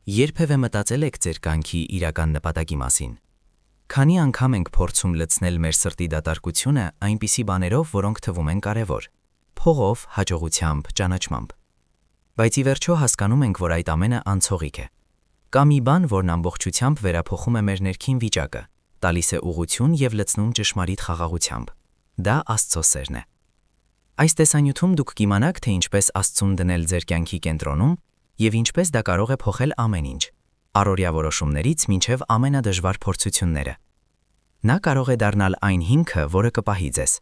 Երբևէ մտածել եք ձեր կյանքի իրական նպատակի մասին։ Քանի անգամ ենք փորձում լցնել մեր սրտի դատարկությունը այնպիսի բաներով, որոնք թվում են կարևոր՝ փողով, հաջողությամբ, ճանաչմամբ։ Բայց ի վերջո հասկանում ենք, որ այդ ամենը անցողիկ է։ Կա մի բան, որն ամբողջությամբ վերափոխում է մեր ներքին վիճակը, տալիս է ուղղություն և լցնում ճշմարիտ խաղաղությամբ։ Դա Աստծո սերն է։ Այս տեսանյութում դուք կիմանաք, թե ինչպես Աստծուն դնել ձեր կյանքի կենտրոնում և ինչպես դա կարող է փոխել ամեն ինչ՝ առօրյա որոշումներից մինչև ամենադժվար փորձությունները։ Նա կարող է դառնալ այն հիմքը, որը կպահի ձեզ։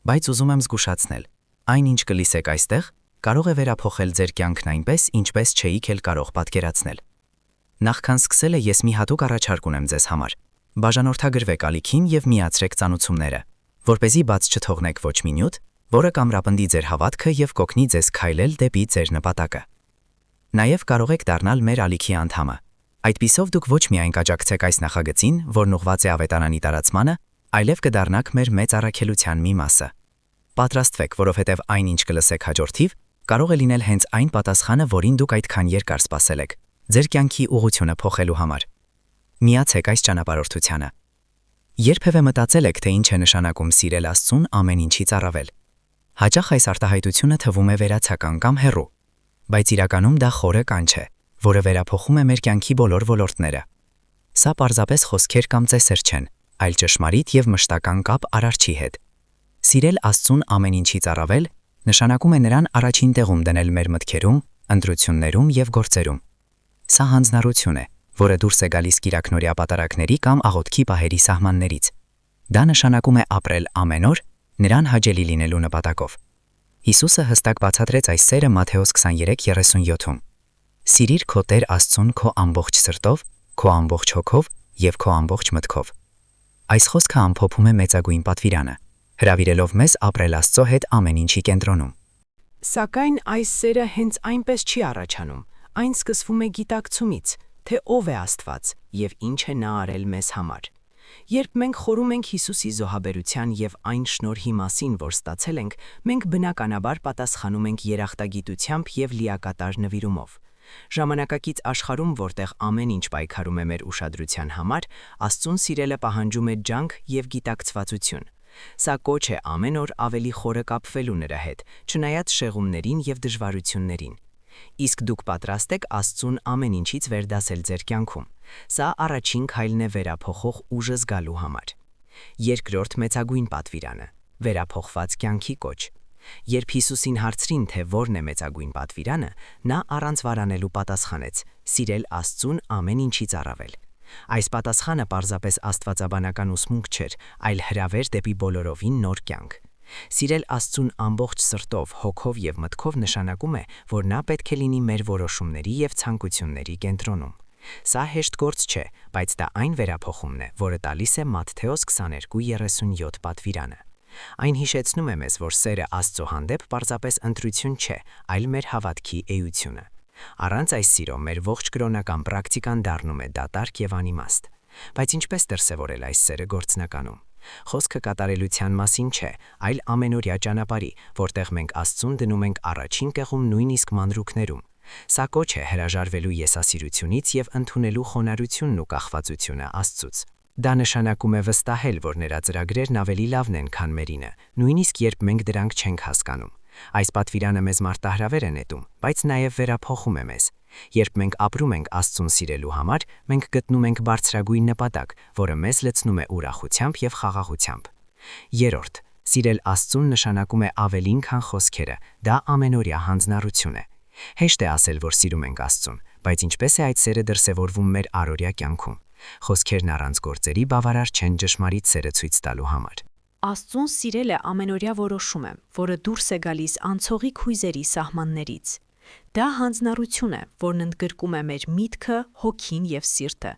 Բայց ուզում եմ զգուշացնել, այն ինչ կլսեք այստեղ, կարող է վերափոխել ձեր կյանքն այնպես, ինչպես չէիք էլ կարող պատկերացնել։ Նախքան սկսելը ես մի հատուկ առաջարկ ունեմ ձեզ համար։ Բաժանորդագրվեք ալիքին և միացրեք ծանուցումները, որպեսզի բաց չթողնեք ոչ մի նյութ, որը կամրապնդի ձեր հավատքը և կօգնի ձեզ քայլել դեպի ձեր նպատակը։ Նաև կարող եք դառնալ մեր ալիքի անդամը։ Այդպիսով դուք ոչ միայն կաջակցեք այս նախագծին, որն ուղղված է ավետարանի տարածմանը, այլև կդառնաք մեր մեծ առաքելության մի մասը։ Պատրաստվեք, որովհետև այն, ինչ կլսեք հաջորդիվ, կարող է լինել հենց այն պատասխանը, որին դուք այդքան երկար սպասել եք, ձեր կյանքի ուղղությունը փոխելու համար։ Միացեք այս ճանապարհորդությանը։ Երբևէ մտածել եք, թե ինչ է նշանակում սիրել Աստծուն ամեն ինչից առավել։ Հաճախ այս արտահայտությունը թվում է վերացական կամ հեռու, բայց իրականում դա խորը կանչ է, որը վերափոխում է մեր կյանքի բոլոր ոլորտները։ Սա պարզապես խոսքեր կամ ծեսեր չեն, այլ ճշմարիտ և մշտական կապ Արարչի հետ։ Սիրել Աստծուն ամեն ինչից առավել նշանակում է նրան առաջին տեղում դնել մեր մտքերում, ընտրություններում և գործերում։ Սա հանձնառություն է, որը դուրս է գալիս կիրակնօրյա պատարակների կամ աղոթքի պահերի սահմաններից։ Դա նշանակում է ապրել ամեն օր նրան հաճելի լինելու նպատակով։ Հիսուսը հստակ բացատրեց այս սերը Մատթեոս 23:37-ում։ Սիրիր քո Տեր Աստծուն քո ամբողջ սրտով, քո ամբողջ հոգով և քո ամբողջ մտքով։ Այս խոսքը ամփոփում է մեծագույն պատվիրանը, հրավիրելով մեզ ապրել Աստծո հետ ամեն ինչի կենտրոնում։ Սակայն այս սերը հենց այնպես չի առաջանում, այն սկսվում է գիտակցումից, թե ով է Աստված և ինչ է Նա արել մեզ համար։ Երբ մենք խորում ենք Հիսուսի զոհաբերության և այն շնորհի մասին, որ ստացել ենք, մենք բնականաբար պատասխանում ենք երախտագիտությամբ և լիակատար նվիրումով։ Ժամանակակից աշխարհում, որտեղ ամեն ինչ պայքարում է մեր ուշադրության համար, Աստծուն սիրելը պահանջում է ջանք և գիտակցվածություն։ Սա կոչ է ամեն օր ավելի խորը կապվելու նրա հետ, չնայած շեղումներին և դժվարություններին։ Իսկ դուք պատրաստ եք Աստծուն ամեն ինչից վերդասել ձեր կյանքում։ Սա առաջին քայլն է վերափոխող ուժը զգալու համար։ Երկրորդ մեծագույն պատվիրանը՝ վերափոխված կյանքի կոչ։ Երբ Հիսուսին հարցրին, թե որն է մեծագույն պատվիրանը, նա առանց վարանելու պատասխանեց. «Սիրել Աստծուն ամեն ինչից առավել»։ Այս պատասխանը պարզապես աստվածաբանական ուսմունք չէր, այլ հրավեր դեպի բոլորովին նոր կյանք։ Սիրել Աստծուն ամբողջ սրտով, հոգով և մտքով նշանակում է, որ նա պետք է լինի մեր որոշումների և ցանկությունների կենտրոնում։ Սա հեշտ գործ չէ, բայց դա այն վերափոխումն է, որը տալիս է Մատթեոս 22:37 պատվիրանը։ Այն հիշեցնում է մեզ, որ սերը Աստծո հանդեպ պարզապես ընտրություն չէ, այլ մեր հավատքի էությունը։ Առանց այս սիրո մեր ողջ կրոնական պրակտիկան դառնում է դատարկ և անիմաստ։ Բայց ինչպես դրսևորել այս սերը գործնականում։ Խոսքը կատարելության մասին չէ, այլ ամենօրյա ճանապարհի, որտեղ մենք Աստծուն դնում ենք առաջին տեղում նույնիսկ մանրուքներում։ Սա կոչ է հրաժարվելու եսասիրությունից և ընդունելու խոնարհությունն ու կախվածությունը Աստծուց։ Դա նշանակում է վստահել, որ նրա ծրագրերն ավելի լավն են, քան մերինը, նույնիսկ երբ մենք դրանք չենք հասկանում։ Այս պատվիրանը մեզ մարտահրավեր է նետում, բայց նաև վերափոխում է մեզ։ Երբ մենք ապրում ենք Աստծուն սիրելու համար, մենք գտնում ենք բարձրագույն նպատակ, որը մեզ լցնում է ուրախությամբ և խաղաղությամբ։ Երրորդ, սիրել Աստծուն նշանակում է ավելին, քան խոսքերը, դա ամենօրյա հանձնառություն է։ Հեշտ է ասել, որ սիրում ենք Աստծուն, բայց ինչպես է այդ սերը դրսևորվում մեր առօրյա կյանքում։ Խոսքերն առանց գործերի բավարար չեն ճշմարիտ սերը ցույց տալու համար։ Աստծուն սիրելը ամենօրյա որոշում է, որը դուրս է գալիս անցողիկ հույզերի սահմաններից։ Դա հանձնառություն է, որն ընդգրկում է մեր միտքը, հոգին և սիրտը,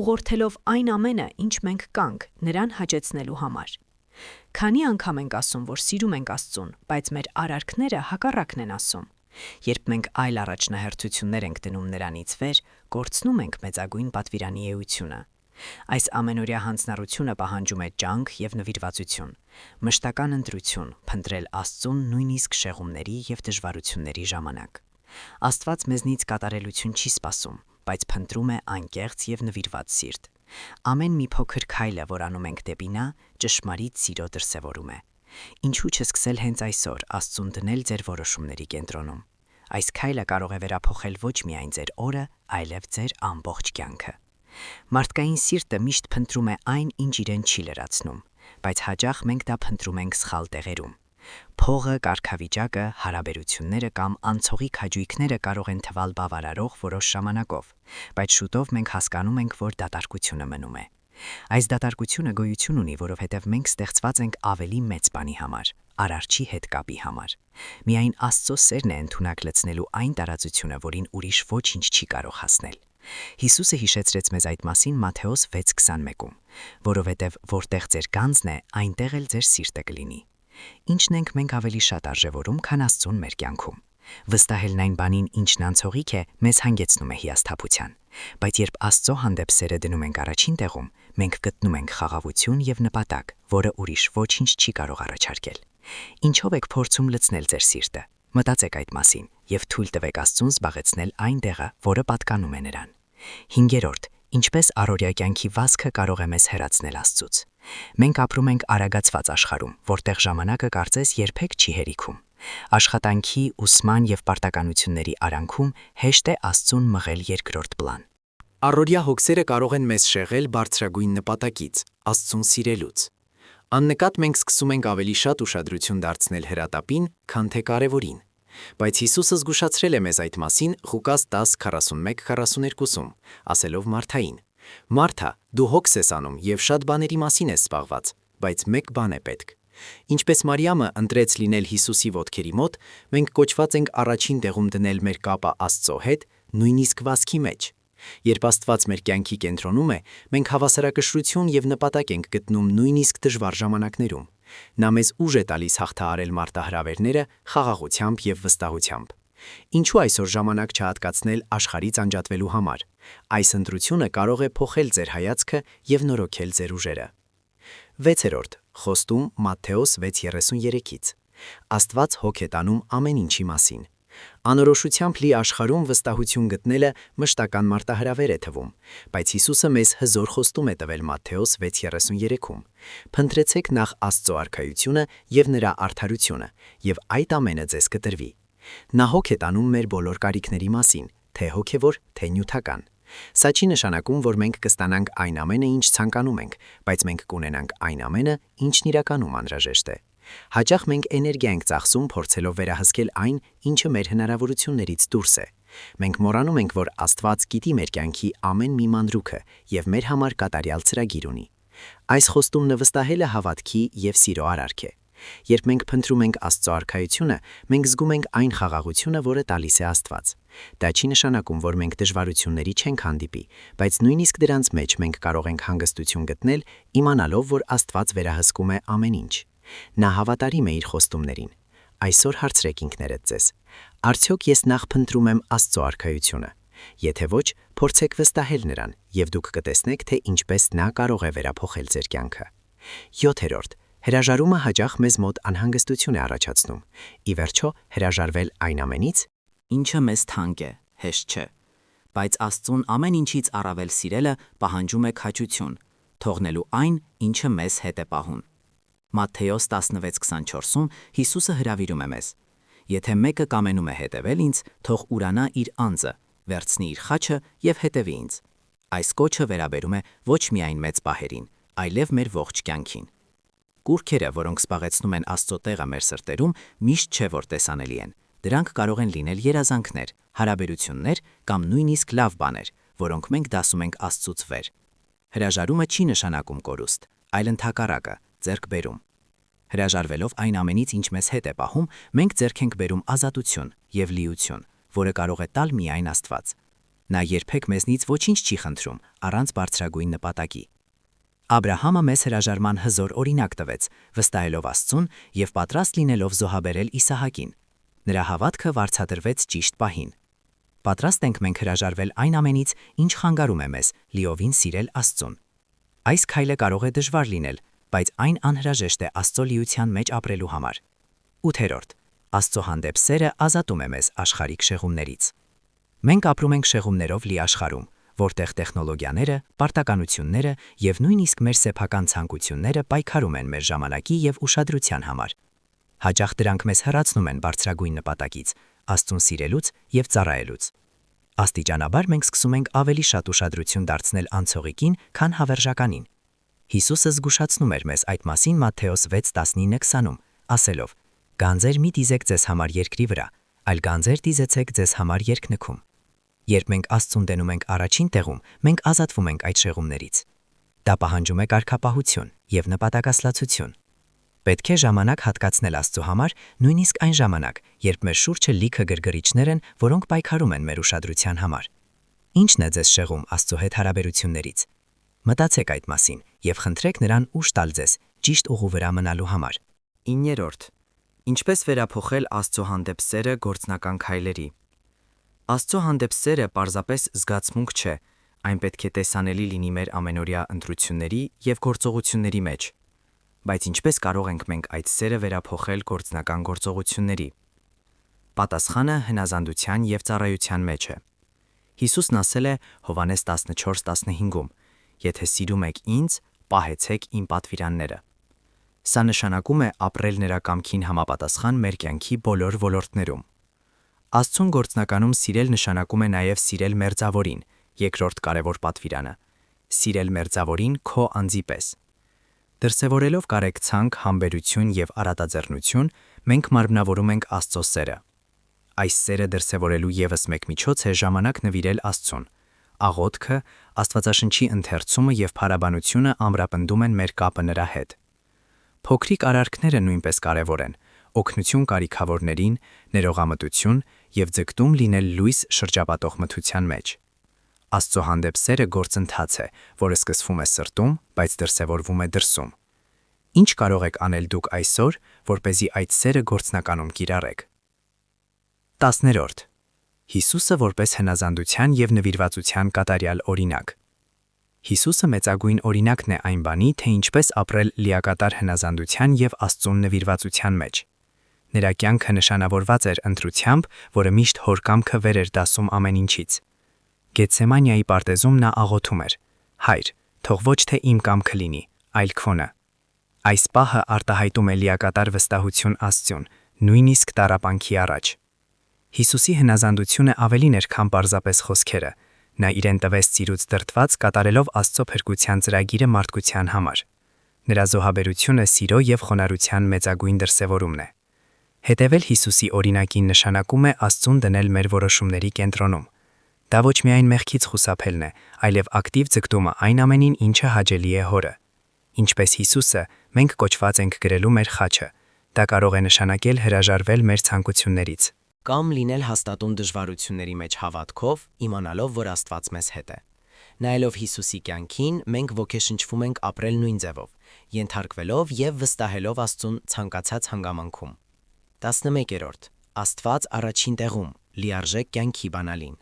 ուղղորդելով այն ամենը, ինչ մենք կանք, նրան հաճեցնելու համար։ Քանի անգամ ենք ասում, որ սիրում ենք Աստծուն, բայց մեր արարքները հակառակն են ասում։ Երբ մենք այլ առաջնահերթություններ ենք դնում նրանից վեր, կորցնում ենք մեծագույն պատվիրանի էությունը։ Այս ամենօրյա հանձնառությունը պահանջում է ջանք և նվիրվածություն, մշտական ընտրություն, փնտրել Աստծուն նույնիսկ շեղումների և դժվարությունների ժամանակ։ Աստված մեզնից կատարելություն չի սպասում, բայց փնտրում է անկեղծ եւ նվիրված սիրտ։ Ամեն մի փոքր քայլը, որ անում ենք դեպի նա, ճշմարիտ սիրո դրսևորում է։ Ինչու չսկսել հենց այսօր Աստծուն դնել ձեր որոշումների կենտրոնում։ Այս քայլը կարող է վերափոխել ոչ միայն ձեր օրը, այլև ձեր ամբողջ կյանքը։ Մարդկային սիրտը միշտ փնտրում է այն, ինչ իրեն չի լրացնում, բայց հաճախ մենք դա փնտրում ենք սխալ տեղերում։ Փողը, կարգավիճակը, հարաբերությունները կամ անցողիկ հաճույքները կարող են թվալ բավարարող որոշ ժամանակով, բայց շուտով մենք հասկանում ենք, որ դատարկությունը մնում է։ Այս դատարկությունը գոյություն ունի, որովհետև մենք ստեղծված ենք ավելի մեծ բանի համար, Արարչի հետ կապի համար։ Միայն Աստծո սերն է ընդունակ լցնելու այն տարածությունը, որին ուրիշ ոչինչ չի կարող հասնել։ Հիսուսը հիշեցրեց մեզ այդ մասին Մատթեոս 6:21-ում, որովհետև որտեղ ձեր գանձն է, այնտեղ էլ ձեր սիրտը կլինի։ Ինչն ենք մենք ավելի շատ արժևորում, քան Աստծուն մեր կյանքում։ Վստահելն այն բանին, ինչն անցողիկ է, մեզ հանգեցնում է հիասթափության, բայց երբ Աստծո հանդեպ սերը դնում ենք առաջին տեղում, մենք գտնում ենք խաղաղություն եւ նպատակ, որը ուրիշ ոչինչ չի կարող առաջարկել։ Ինչով եք փորձում լցնել ձեր սիրտը։ Մտածեք այդ մասին եւ թույլ տվեք Աստծուն զբաղեցնել այն տեղը, որը պատկանում է նրան։ 5. Ինչպես առօրյա կյանքի վազքը կարող է մեզ հեռացնել Աստծուց։ Մենք ապրում ենք արագացված աշխարհում, որտեղ ժամանակը կարծես երբեք չի հերիքում։ Աշխատանքի, ուսման եւ պարտականությունների արանքում հեշտ է Աստծուն մղել երկրորդ պլան։ Առօրյա հոգսերը կարող են մեզ շեղել բարձրագույն նպատակից, Աստծուն սիրելուց։ Աննկատ մենք սկսում ենք ավելի շատ ուշադրություն դարձնել հրատապին, քան թե կարևորին։ Բայց Հիսուսը զգուշացրել է մեզ այդ մասին Ղուկաս 10:41-42-ում, ասելով Մարթային. «Մարթա, դու հոգս ես անում եւ շատ բաների մասին ես զբաղված, բայց մեկ բան է պետք»։ Ինչպես Մարիամը ընտրեց լինել Հիսուսի ոտքերի մոտ, մենք կոչված ենք առաջին տեղում դնել մեր կապը Աստծո հետ, նույնիսկ վազքի մեջ։ Երբ Աստված մեր կյանքի կենտրոնում է, մենք հավասարակշռություն եւ նպատակ ենք գտնում նույնիսկ դժվար ժամանակներում։ Նա մեզ ուժ է տալիս հաղթահարել մարտահրավերները խաղաղությամբ եւ վստահությամբ։ Ինչու այսօր ժամանակ չհատկացնել աշխարհից անջատվելու համար։ Այս ընտրությունը կարող է փոխել ձեր հայացքը եւ նորոգել ձեր ուժերը։ 6. Խոստում Մատթեոս 6:33-ից։ Աստված հոգ է տանում ամեն ինչի մասին։ Անորոշությամբ լի աշխարհում վստահություն գտնելը մշտական մարտահրավեր է թվում, բայց Հիսուսը մեզ հզոր խոստում է տվել Մատթեոս 6:33-ում. «Փնտրեցեք նախ Աստծո արքայությունը եւ նրա արդարությունը, եւ այդ ամենը ձեզ կտրվի»։ Նա հոգ է տանում մեր բոլոր կարիքների մասին, թե հոգեվոր, թե նյութական։ Սա չի նշանակում, որ մենք կստանանք այն ամենը, ինչ ցանկանում ենք, բայց մենք կունենանք այն ամենը, ինչն իրականում անհրաժեշտ է։ Հաճախ մենք էներգիա ենք ծախսում փորձելով վերահսկել այն, ինչը մեր հնարավորություններից դուրս է։ Մենք մոռանում ենք, որ Աստված գիտի մեր կյանքի ամեն մի մանրուքը եւ մեր համար կատարյալ ծրագիր ունի։ Այս խոստումն վստահելը հավատքի եւ սիրո արարք է։ Երբ մենք փնտրում ենք Աստծո արքայությունը, մենք զգում ենք այն խաղաղությունը, որը տալիս է Աստված։ Դա չի նշանակում, որ մենք դժվարությունների չենք հանդիպի, բայց նույնիսկ դրանց մեջ մենք կարող ենք հանգստություն գտնել, իմանալով, որ Աստված վերահսկում է ամեն ինչ։ Նա հավատարիմ է իր խոստումներին։ Այսօր հարցրեք ինքներդ ձեզ. արդյոք ես նախ փնտրում եմ Աստծո արքայությունը։ Եթե ոչ, փորձեք վստահել նրան, եւ դուք կտեսնեք, թե ինչպես նա կարող է վերափոխել ձեր կյանքը։ 7. Հրաժարումը հաճախ մեզ մոտ անհանգստություն է առաջացնում։ Ի վերջո, հրաժարվել այն ամենից, Ինչը մեզ թանկ է, հեշտ չէ, բայց Աստծուն ամեն ինչից առավել սիրելը պահանջում է քաջություն, թողնելու այն, ինչը մեզ հետ է պահում։ Մատթեոս 16:24-ում Հիսուսը հրավիրում է մեզ. «Եթե մեկը կամենում է հետևել ինձ, թող ուրանա իր անձը, վերցնի իր խաչը եւ հետևի ինձ»։ Այս կոչը վերաբերում է ոչ միայն մեծ պահերին, այլև մեր ողջ կյանքին։ Կուռքերը, որոնք զբաղեցնում են Աստծո տեղը մեր սրտերում, միշտ չէ որ տեսանելի են։ Դրանք կարող են լինել երազանքներ, հարաբերություններ կամ նույնիսկ լավ բաներ, որոնք մենք դասում ենք Աստծուց վեր։ Հրաժարումը չի նշանակում կորուստ, այլ ընդհակառակը՝ ձեռքբերում։ Հրաժարվելով այն ամենից, ինչ մեզ հետ է պահում, մենք ձեռք ենք բերում ազատություն եւ լիություն, որը կարող է տալ միայն Աստված։ Նա երբեք մեզնից ոչինչ չի խնդրում առանց բարձրագույն նպատակի։ Աբրահամը մեզ հրաժարման հզոր օրինակ տվեց, վստահելով Աստծուն եւ պատրաստ լինելով զոհաբերել Իսահակին։ Նրա հավատքը վարձատրվեց ճիշտ պահին։ Պատրաստ ենք մենք հրաժարվել այն ամենից, ինչ խանգարում է մեզ լիովին սիրել Աստծուն։ Այս քայլը կարող է դժվար լինել, բայց այն անհրաժեշտ է Աստծո լիության մեջ ապրելու համար։ 8. Աստծո հանդեպ սերը ազատում է մեզ աշխարհիկ շեղումներից։ Մենք ապրում ենք շեղումներով լի աշխարհում, որտեղ տեխնոլոգիաները, պարտականությունները եւ նույնիսկ մեր սեփական ցանկությունները պայքարում են մեր ժամանակի եւ ուշադրության համար։ Հաճախ դրանք մեզ հեռացնում են բարձրագույն նպատակից, Աստծուն սիրելուց եւ ծառայելուց։ Աստիճանաբար մենք սկսում ենք ավելի շատ ուշադրություն դարձնել անցողիկին, քան հավերժականին։ Հիսուսը զգուշացնում էր մեզ այդ մասին Մատթեոս 6:19-20-ում, ասելով. «Գանձեր մի դիզեք ձեզ համար երկրի վրա, այլ գանձեր դիզեցեք ձեզ համար երկնքում»։ Երբ մենք Աստծուն դնում ենք առաջին տեղում, մենք ազատվում ենք այդ շեղումներից։ Դա պահանջում է կարգապահություն եւ նպատակասլացություն։ Պետք է ժամանակ հատկացնել Աստծու համար, նույնիսկ այն ժամանակ, երբ մեր շուրջը լիքը գրգռիչներ են, որոնք պայքարում են մեր ուշադրության համար։ Ինչն է ձեզ շեղում Աստծու հետ հարաբերություններից։ Մտածեք այդ մասին եւ խնդրեք նրան ուժ տալ ձեզ ճիշտ ուղու վրա մնալու համար։ 9. Ինչպես վերափոխել Աստծո հանդեպ սերը գործնական քայլերի։ Աստծո հանդեպ սերը պարզապես զգացմունք չէ, այն պետք է տեսանելի լինի մեր ամենօրյա ընտրությունների եւ գործողությունների մեջ։ Բայց ինչպես կարող ենք մենք այդ սերը վերափոխել գործնական գործողությունների։ Պատասխանը հնազանդության եւ ծառայության մեջ է։ Հիսուսն ասել է Հովհաննես 14:15-ում. «Եթե սիրում եք ինձ, պահեցեք իմ պատվիրանները»։ Սա նշանակում է ապրել նրա կամքին համապատասխան մեր կյանքի բոլոր ոլորտներում։ Աստծուն գործնականում սիրել նշանակում է նաև սիրել մերձավորին, երկրորդ կարևոր պատվիրանը։ Սիրել մերձավորին քո անձի պես։ Դրսևորելով կարեկցանք, համբերություն եւ առատաձեռնություն, մենք մարմնավորում ենք Աստծո սերը։ Այս սերը դրսևորելու եւս մեկ միջոց է ժամանակ նվիրել Աստծուն։ Աղոթքը, Աստվածաշնչի ընթերցումը եւ փառաբանությունը ամրապնդում են մեր կապը նրա հետ։ Փոքրիկ արարքները նույնպես կարևոր են՝ օգնություն կարիքավորներին, ներողամտություն եւ ձգտում լինել լույս շրջապատող մթության մեջ։ Աստծո հանդեպ սերը գործընթաց է, որը սկսվում է սրտում, բայց դրսևորվում է դրսում։ Ինչ կարող եք անել դուք այսօր, որպեսզի այդ սերը գործնականում կիրառեք։ 10. Հիսուսը որպես հնազանդության եւ նվիրվածության կատարյալ օրինակ։ Հիսուսը մեծագույն օրինակն է այն բանի, թե ինչպես ապրել լիակատար հնազանդության եւ Աստծուն նվիրվածության մեջ։ Նրա կյանքը նշանավորված էր ընտրությամբ, որը միշտ հոր կամքը վեր էր դասում ամեն ինչից։ Գեթսեմանիայի պարտեզում նա աղոթում էր. «Հայր, թող ոչ թե իմ կամքը լինի, այլ քոնը»։ Այս պահը արտահայտում է լիակատար վստահություն Աստծուն, նույնիսկ տառապանքի առաջ։ Հիսուսի հնազանդությունը ավելին էր, քան պարզապես խոսքերը։ Նա իրեն տվեց ծիրուց դրդված կատարելով Աստծո փրկության ծրագիրը մարդկության համար։ Նրա զոհաբերությունը սիրո եւ խոնարհության մեծագույն դրսևորումն է։ Հետևել Հիսուսի օրինակին նշանակում է Աստծուն դնել մեր որոշումների կենտրոնում։ Դա ոչ միայն մեղքից խուսափելն է, այլև ակտիվ ձգտումը այն ամենին, ինչը հաճելի է Հորը։ Ինչպես Հիսուսը, մենք կոչված ենք գրելու մեր խաչը։ Դա կարող է նշանակել հրաժարվել մեր ցանկություններից կամ լինել հաստատուն դժվարությունների մեջ հավատքով, իմանալով, որ Աստված մեզ հետ է։ Նայելով Հիսուսի կյանքին, մենք ոգեշնչվում ենք ապրել նույն ձևով, ենթարկվելով եւ վստահելով Աստծուն ցանկացած հանգամանքում։ 11. Աստված առաջին տեղում՝ լիարժեք կյանքի բանալին։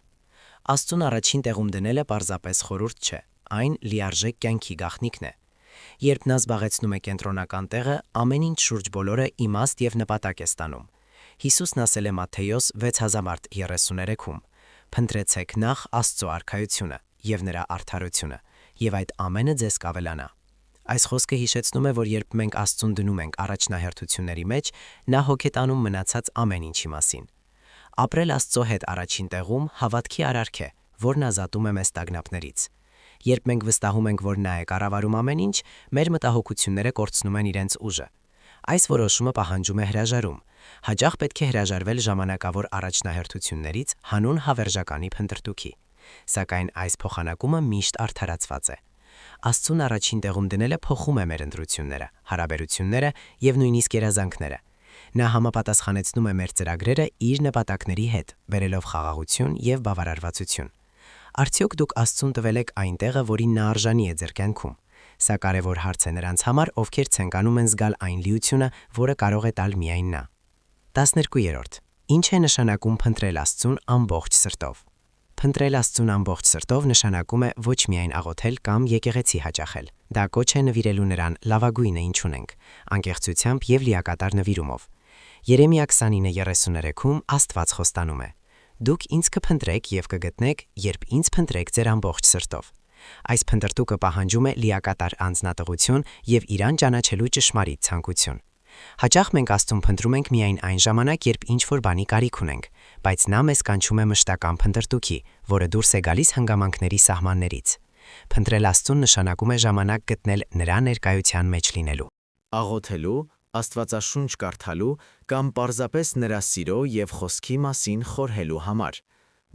Աստծուն առաջին տեղում դնելը պարզապես խորհուրդ չէ, այն լիարժեք կյանքի գաղտնիքն է։ Երբ նա զբաղեցնում է կենտրոնական տեղը, ամեն ինչ շուրջ բոլորը իմաստ եւ նպատակ է ստանում։ Հիսուսն ասել է Մատթեոս 6:33-ում. «Փնտրեցեք նախ Աստծո արքայությունը եւ նրա արդարությունը, եւ այդ ամենը ձեզ կավելանա»։ Այս խոսքը հիշեցնում է, որ երբ մենք Աստծուն դնում ենք առաջնահերթությունների մեջ, նա հոգետանում մնացած ամեն ինչի մասին։ Ապրել Աստծո հետ առաջին տեղում հավատքի արարք է, որն ազատում է մեզ տագնապներից։ Երբ մենք վստահում ենք, որ նա է կառավարում ամեն ինչ, մեր մտահոգությունները կորցնում են իրենց ուժը։ Այս որոշումը պահանջում է հրաժարում։ Հաճախ պետք է հրաժարվել ժամանակավոր առաջնահերթություններից հանուն հավերժականի փնտրտուքի։ Սակայն այս փոխանակումը միշտ արդարացված է։ Աստծուն առաջին տեղում դնելը փոխում է մեր ընտրությունները, հարաբերությունները եւ նույնիսկ երազանքները։ Նա համապատասխանեցնում է մեր ծրագրերը իր նպատակների հետ, բերելով խաղաղություն եւ բավարարվածություն։ Արդյոք դուք Աստծուն տվել եք այն տեղը, որին նա արժանի է ձեր կյանքում։ Սա կարևոր հարց է նրանց համար, ովքեր ցանկանում են զգալ այն լիությունը, որը կարող է տալ միայն նա։ 12. Ինչ է նշանակում փնտրել Աստծուն ամբողջ սրտով։ Փնտրել Աստծուն ամբողջ սրտով նշանակում է ոչ միայն աղոթել կամ եկեղեցի հաճախել։ Դա կոչ է նվիրելու նրան լավագույնը, ինչ ունենք, անկեղծությամբ եւ լիակատար նվիրումով։ Երեմիա 29:33-ում Աստված խոստանում է. Դուք ինձ կփնտրեք եւ կգտնեք, երբ ինձ փնտրեք ձեր ամբողջ սրտով։ Այս փնտրտուքը պահանջում է լիակատար անձնատղություն եւ իրան ճանաչելու ճշմարիտ ցանկություն։ Հաճախ մենք Աստծուն փնտրում ենք միայն այն ժամանակ, երբ ինչ-որ բանի կարիք ունենք, բայց նա մեզ կանչում է մշտական փնտրտուքի, որը դուրս է գալիս հանգամանքների սահմաններից։ Փնտրել Աստծուն նշանակում է ժամանակ գտնել նրա ներկայության մեջ լինելու։ Աղոթելու, Աստվածաշունչ կարդալու կամ պարզապես նրա սիրո եւ խոսքի մասին խորհելու համար։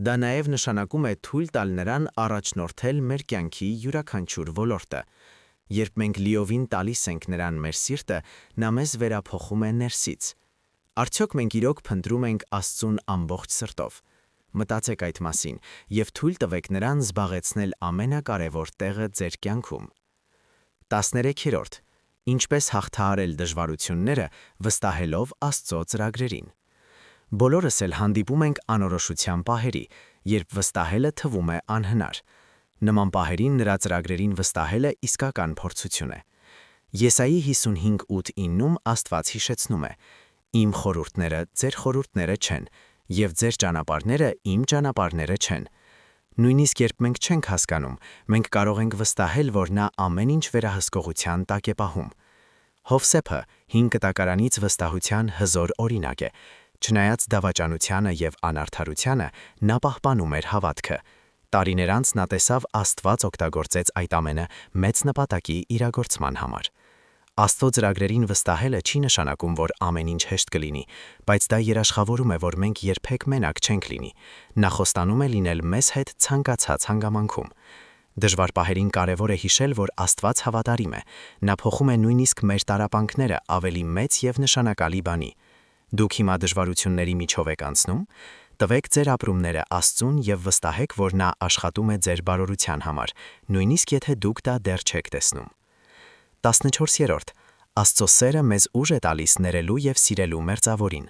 Դա նաև նշանակում է թույլ տալ նրան առաջնորդել մեր կյանքի յուրաքանչյուր ոլորտը։ Երբ մենք լիովին տալիս ենք նրան մեր սիրտը, նա մեզ վերափոխում է ներսից։ Արդյոք մենք իրոք փնտրում ենք Աստծուն ամբողջ սրտով։ Մտածեք այդ մասին եւ թույլ տվեք նրան զբաղեցնել ամենակարևոր տեղը ձեր կյանքում։ 13. Ինչպես հաղթահարել դժվարությունները վստահելով Աստծո ծրագրերին։ Բոլորս էլ հանդիպում ենք անորոշության պահերի, երբ վստահելը թվում է անհնար։ Նման պահերին նրա ծրագրերին վստահելը իսկական փորձություն է։ Եսայի 55:8-9-ում Աստված հիշեցնում է. Իմ խորհուրդները ձեր խորհուրդները չեն, եւ ձեր ճանապարհները իմ ճանապարհները չեն։ Նույնիսկ երբ մենք չենք հասկանում, մենք կարող ենք վստահել, որ նա ամեն ինչ վերահսկողության տակ է պահում։ Հովսեփը 5 կտակարանից վստահության հզոր օրինակ է։ Չնայած դավաճանությանը եւ անարդարությանը, նա պահպանում էր հավատքը։ Տարիներ անց նա տեսավ Աստված օգտագործեց այդ ամենը մեծ նպատակի իրագործման համար։ Աստծո ծրագրերին վստահելը չի նշանակում, որ ամեն ինչ հեշտ կլինի, բայց դա երաշխավորում է, որ մենք երբեք մենակ չենք լինի։ Նա խոստանում է լինել մեզ հետ ցանկացած հանգամանքում։ Դժվար պահերին կարևոր է հիշել, որ Աստված հավատարիմ է։ Նա փոխում է նույնիսկ մեր տառապանքները ավելի մեծ եւ նշանակալի բանի։ Դուք հիմա դժվարությունների միջով եք անցնում։ Տվեք ձեր ապրումները Աստծուն եւ վստահեք, որ նա աշխատում է ձեր բարօրության համար, նույնիսկ եթե դուք դա դեռ չեք տեսնում։ 14. Աստծո սերը մեզ ուժ է տալիս ներելու եւ սիրելու մերձավորին։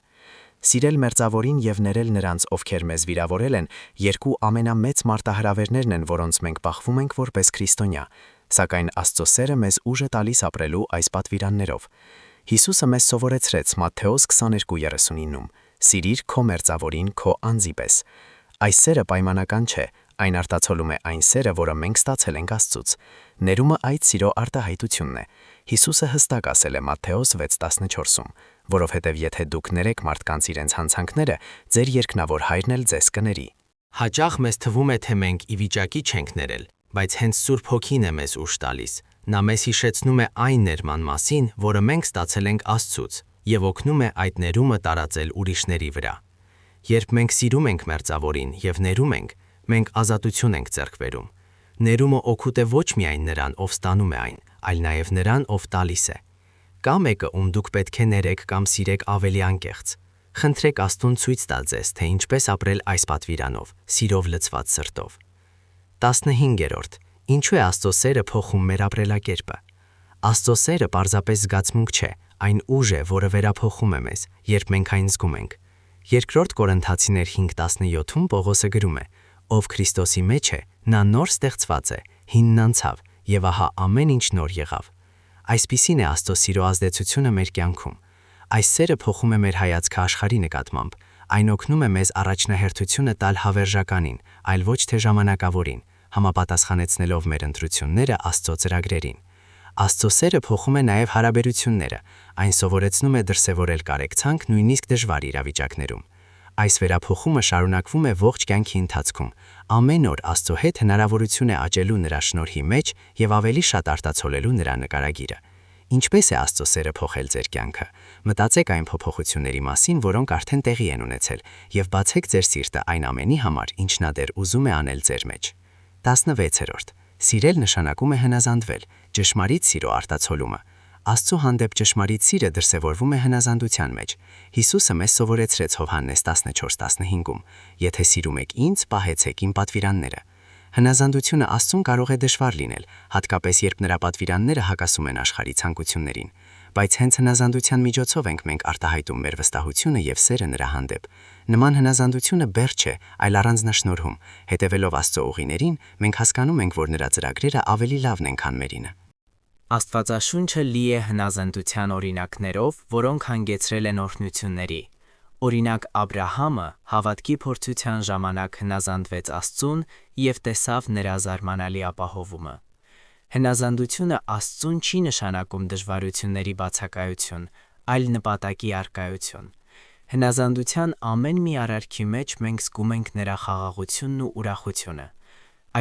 Սիրել մերձավորին եւ ներել նրանց, ովքեր մեզ վիրավորել են, երկու ամենամեծ մարտահրավերներն են, որոնց մենք բախվում ենք որպես քրիստոնյա, սակայն Աստծո սերը մեզ ուժ է տալիս ապրելու այս պատվիրաններով։ Հիսուսը մեզ սովորեցրեց Մատթեոս 22:39-ում. Սիրիր քո մերձավորին քո անձի պես։ Այս սերը պայմանական չէ, այն արտացոլում է այն սերը, որը մենք ստացել ենք Աստծուց։ Ներումը այդ սիրո արտահայտությունն է։ Հիսուսը հստակ ասել է Մատթեոս 6:14-ում, որովհետև եթե դուք ներեք մարդկանց իրենց հանցանքները, ձեր երկնավոր հայրն էլ ձեզ կների։ Հաճախ մեզ թվում է, թե մենք ի վիճակի չենք ներել, բայց հենց Սուրբ Հոգին է մեզ ուժ տալիս։ Նա մեզ հիշեցնում է այն ներման մասին, որը մենք ստացել ենք Աստծուց, եւ օգնում է այդ ներումը տարածել ուրիշների վրա։ Երբ մենք սիրում ենք մերձավորին եւ ներում ենք, մենք ազատություն ենք ձեռք բերում։ Ներումը օգուտ է ոչ միայն նրան, ով ստանում է այն, այլ նաեւ նրան, ով տալիս է։ Կա մեկը, ում դուք պետք է ներեք կամ սիրեք ավելի անկեղծ։ Խնդրեք Աստծուն ցույց տա ձեզ, թե ինչպես ապրել այս պատվիրանով, սիրով լցված սրտով։ 15. Ինչու է Աստծո սերը փոխում մեր ապրելակերպը։ Աստծո սերը պարզապես զգացմունք չէ, այն ուժ է, որը վերափոխում է մեզ, երբ մենք այն զգում ենք։ 2 Կորինթացիներ 5:17-ում Պողոսը գրում է. Ով Քրիստոսի մեջ է, նա նոր ստեղծված է, հինն անցավ, եւ ահա ամեն ինչ նոր եղավ։ Այսպիսին է Աստծո սիրո ազդեցությունը մեր կյանքում։ Այս սերը փոխում է մեր հայացքը աշխարհի նկատմամբ։ Այն օգնում է մեզ առաջնահերթությունը տալ հավերժականին, այլ ոչ թե ժամանակավորին, համապատասխանեցնելով մեր ընտրությունները Աստծո ծրագրերին։ Աստծո սերը փոխում է նաև հարաբերությունները, այն սովորեցնում է դրսևորել կարեկցանք նույնիսկ դժվար իրավիճակներում։ Այս վերափոխումը շարունակվում է ողջ կյանքի ընթացքում։ Ամեն օր Աստծո հետ հնարավորություն է աճելու նրա շնորհի մեջ եւ ավելի շատ արտացոլելու նրա նկարագիրը։ Ինչպես է Աստծո սերը փոխել ձեր կյանքը։ Մտածեք այն փոփոխությունների մասին, որոնք արդեն տեղի են ունեցել, եւ բացեք ձեր սիրտը այն ամենի համար, ինչ նա դեռ ուզում է անել ձեր մեջ։ 16. Սիրել նշանակում է հնազանդվել, ճշմարիտ սիրո արտացոլումը։ Աստծո հանդեպ ճշմարիտ սիրը դրսևորվում է հնազանդության մեջ։ Հիսուսը մեզ սովորեցրեց Հովհաննես 14:15-ում. Եթե սիրում եք ինձ, պահեցեք իմ պատվիրանները։ Հնազանդությունը Աստծուն կարող է դժվար լինել, հատկապես երբ նրա պատվիրանները հակասում են աշխարհի ցանկություններին, բայց հենց հնազանդության միջոցով ենք մենք արտահայտում մեր վստահությունը եւ սերը նրա հանդեպ։ Նման հնազանդությունը բեռ չէ, այլ առանձնաշնորհում։ Հետևելով Աստծո ուղիներին, մենք հասկանում ենք, որ նրա ծրագրերը ավելի լավն են, քան մերինը։ Աստվածաշունչը լի է հնազանդության օրինակներով, որոնք հանգեցրել են օրհնությունների։ Օրինակ Աբրահամը հավատքի փորձության ժամանակ հնազանդվեց Աստծուն եւ տեսավ նրա զարմանալի ապահովումը։ Հնազանդությունը Աստծուն չի նշանակում դժվարությունների բացակայություն, այլ նպատակի առկայություն։ Հնազանդության ամեն մի արարքի մեջ մենք զգում ենք նրա խաղաղությունն ու ուրախությունը։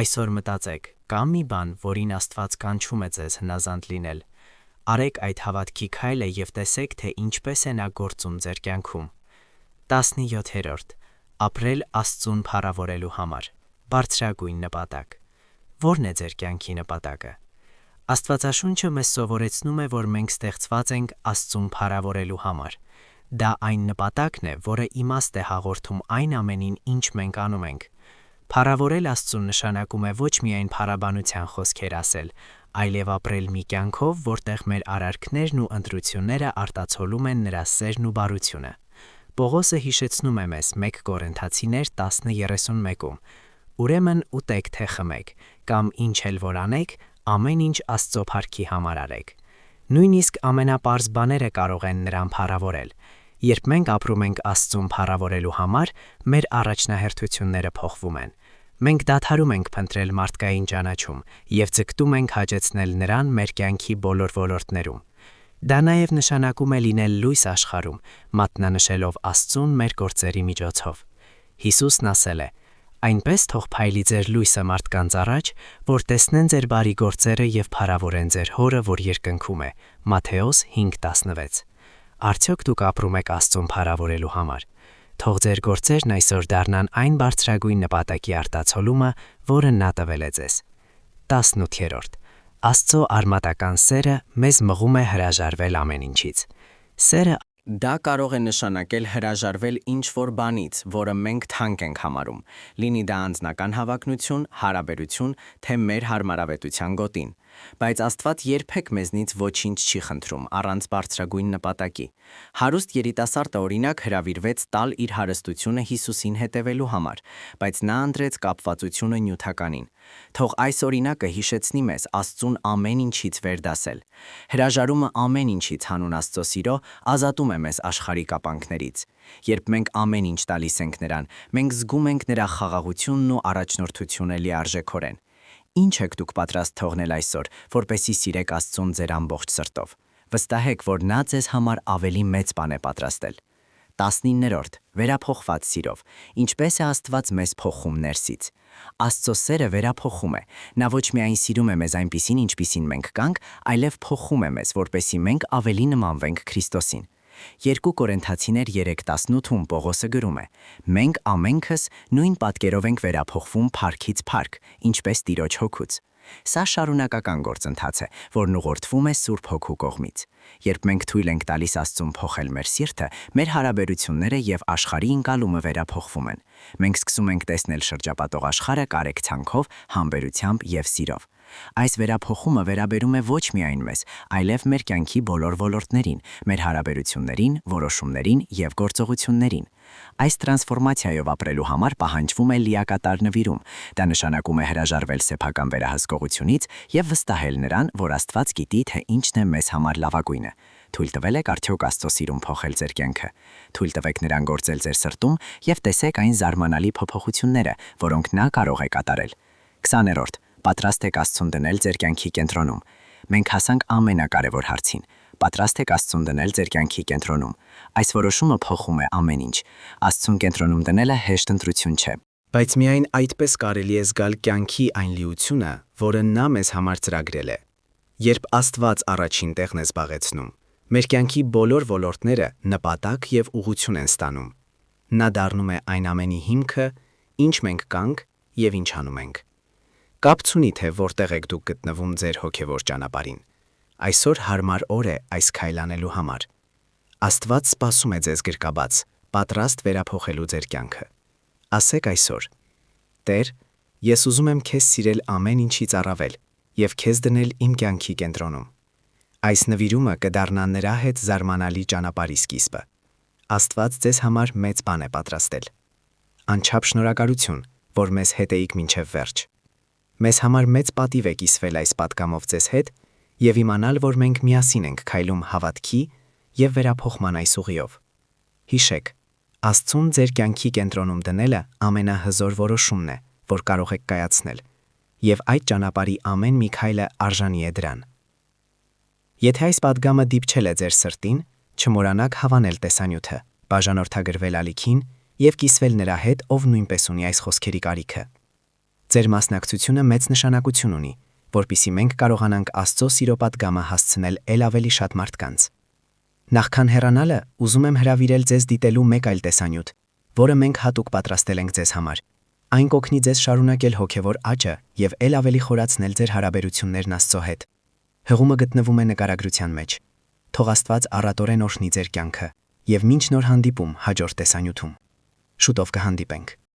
Այսօր մտածեք, կա մի բան, որին Աստված կանչում է ձեզ հնազանդ լինել։ Արեք այդ հավատքի քայլը եւ տեսեք, թե ինչպես է նա գործում ձեր կյանքում։ 17. Ապրել Աստծուն փառավորելու համար։ Բարձրագույն նպատակ։ Ո՞րն է ձեր կյանքի նպատակը։ Աստվածաշունչը մեզ սովորեցնում է, որ մենք ստեղծված ենք Աստծուն փառավորելու համար։ Դա այն նպատակն է, որը իմաստ է հաղորդում այն ամենին, ինչ մենք անում ենք։ Փառավորել Աստծուն նշանակում է ոչ միայն փառաբանության խոսքեր ասել, այլև ապրել մի կյանքով, որտեղ մեր արարքներն ու ընտրությունները արտացոլում են նրա սերն ու բարությունը։ Պողոսը հիշեցնում է մեզ 1 Կորինթացիներ 10:31-ում. Ուրեմն ուտեք թե խմեք, կամ ինչ էլ որ անեք, ամեն ինչ Աստծո փառքի համար արեք։ Նույնիսկ ամենապարզ բաները կարող են նրան փառավորել։ Երբ մենք ապրում ենք Աստծուն փառավորելու համար, մեր առաջնահերթությունները փոխվում են։ Մենք դադարում ենք փնտրել մարդկային ճանաչում եւ ձգտում ենք հաճեցնել նրան մեր կյանքի բոլոր ոլորտներում։ Դա նաև նշանակում է լինել լույս աշխարհում, մատնանշելով Աստծուն մեր գործերի միջոցով։ Հիսուսն ասել է. «Այնպես թող փայլի ձեր լույսը մարդկանց առաջ, որ տեսնեն ձեր բարի գործերը եւ փառավորեն ձեր Հորը, որ երկնքում է»։ Մատթեոս 5:16։ Արդյոք դուք ապրում եք Աստծուն փառավորելու համար։ Թող ձեր գործերն այսօր դառնան այն բարձրագույն նպատակի արտացոլումը, որը նա տվել է ձեզ։ 18. Աստծո արմատական սերը մեզ մղում է հրաժարվել ամեն ինչից։ Սերը Դա կարող է նշանակել հրաժարվել ինչ-որ բանից, որը մենք թանկ ենք համարում, լինի դա անձնական հավակնություն, հարաբերություն, թե մեր հարմարավետության գոտին։ Բայց Աստված երբեք մեզնից ոչինչ չի խնդրում առանց բարձրագույն նպատակի։ Հարուստ երիտասարդը օրինակ հրավիրվեց տալ իր հարստությունը Հիսուսին հետևելու համար, բայց նա ընտրեց կապվածությունը նյութականին։ Թող այս օրինակը հիշեցնի մեզ Աստծուն ամեն ինչից վերդասել։ Հրաժարումը ամեն ինչից հանուն Աստծո սիրո ազատում է մեզ աշխարհի կապանքներից։ Երբ մենք ամեն ինչ տալիս ենք նրան, մենք զգում ենք նրա խաղաղությունն ու առաջնորդությունը լիարժեքորեն։ Ինչ եք դուք պատրաստ թողնել այսօր, որպեսզի սիրեք Աստծուն ձեր ամբողջ սրտով։ Վստահեք, որ նա ձեզ համար ավելի մեծ բան է պատրաստել։ 19. Վերափոխված սիրով։ Ինչպես է Աստված մեզ փոխում ներսից։ Աստծո սերը վերափոխում է։ Նա ոչ միայն սիրում է մեզ այնպիսին, ինչպիսին մենք կանք, այլև փոխում է մեզ, որպեսզի մենք ավելի նմանվենք Քրիստոսին։ 2 Կորինթացիներ 3:18-ում Պողոսը գրում է. «Մենք ամենքս նույն պատկերով ենք վերափոխվում փառքից փառք, ինչպես Տիրոջ հոգուց»։ Սա շարունակական գործընթաց է, որն ուղղորդվում է Սուրբ Հոգու կողմից։ Երբ մենք թույլ ենք տալիս Աստծուն փոխել մեր սիրտը, մեր հարաբերությունները եւ աշխարհի ընկալումը վերափոխվում են։ Մենք սկսում ենք տեսնել շրջապատող աշխարհը կարեկցանքով, համբերությամբ եւ սիրով։ Այս վերափոխումը վերաբերում է ոչ միայն մեզ, այլև մեր կյանքի բոլոր ոլորտներին, մեր հարաբերություններին, որոշումներին եւ գործողություններին։ Այս տրանսֆորմացիայով ապրելու համար պահանջվում է լիակատար նվիրում։ Դա նշանակում է հրաժարվել սեփական վերահսկողությունից եւ վստահել նրան, որ Աստված գիտի, թե ինչն է մեզ համար լավագույնը։ Թույլ տվել եք արդյոք Աստծո սիրուն փոխել ձեր կյանքը։ Թույլ տվեք նրան գործել ձեր սրտում եւ տեսեք այն զարմանալի փոփոխությունները, որոնք նա կարող է կատարել։ 20. Պատրաստ եք Աստծուն դնել ձեր կյանքի կենտրոնում։ Մենք հասանք ամենակարևոր հարցին։ Պատրաստ եք Աստծուն դնել ձեր կյանքի կենտրոնում։ Այս որոշումը փոխում է ամեն ինչ։ Աստծուն կենտրոնում դնելը հեշտ ընտրություն չէ։ Բայց միայն այդպես կարելի է զգալ կյանքի այն լիությունը, որը նա մեզ համար ծրագրել է։ Երբ Աստված առաջին տեղն է զբաղեցնում, մեր կյանքի բոլոր ոլորտները նպատակ եւ ուղղություն են ստանում։ Նա դառնում է այն ամենի հիմքը, ինչ մենք կանք եւ ինչ անում ենք։ Կապ չունի, թե որտեղ եք դուք գտնվում ձեր հոգևոր ճանապարհին։ Այսօր հարմար օր է այս քայլ անելու համար։ Աստված սպասում է ձեզ գրկաբաց, պատրաստ վերափոխելու ձեր կյանքը։ Ասեք այսօր. Տեր, ես ուզում եմ քեզ սիրել ամեն ինչից առավել եւ քեզ դնել իմ կյանքի կենտրոնում։ Այս նվիրումը կդառնա նրա հետ զարմանալի ճանապարհի սկիզբը։ Աստված ձեզ համար մեծ բան է պատրաստել։ Անչափ շնորհակալություն, որ մեզ հետ էիք մինչև վերջ։ Մեզ համար մեծ պատիվ է կիսվել այս պատգամով ձեզ հետ եւ իմանալ, որ մենք միասին ենք քայլում հավատքի եւ վերափոխման այս ուղիով։ Հիշեք, Աստծուն ձեր կյանքի կենտրոնում դնելը ամենահզոր որոշումն է, որ կարող եք կայացնել, եւ այդ ճանապարհի ամեն մի քայլը արժանի է դրան։ Եթե այս պատգամը դիպչել է ձեր սրտին, չմոռանաք հավանել տեսանյութը, բաժանորդագրվել ալիքին եւ կիսվել նրա հետ, ով նույնպես ունի այս խոսքերի կարիքը։ Ձեր մասնակցությունը մեծ նշանակություն ունի, որpիսի մենք կարողանանք Աստծո սիրո պատգամը հասցնել ել ավելի շատ մարդկանց։ Նախքան հեռանալը, ուզում եմ հրավիրել ձեզ դիտելու մեկ այլ տեսանյութ, որը մենք հատուկ պատրաստել ենք ձեզ համար։ Այն կօգնի ձեզ շարունակել հոգևոր աճը եւ ել ավելի խորացնել ձեր հարաբերություններն Աստծո հետ։ Հղումը գտնվում է նկարագրության մեջ։ Թող Աստված առատորեն օրհնի ձեր կյանքը եւ մինչ նոր հանդիպում հաջորդ տեսանյութում։ Շուտով կհանդիպենք։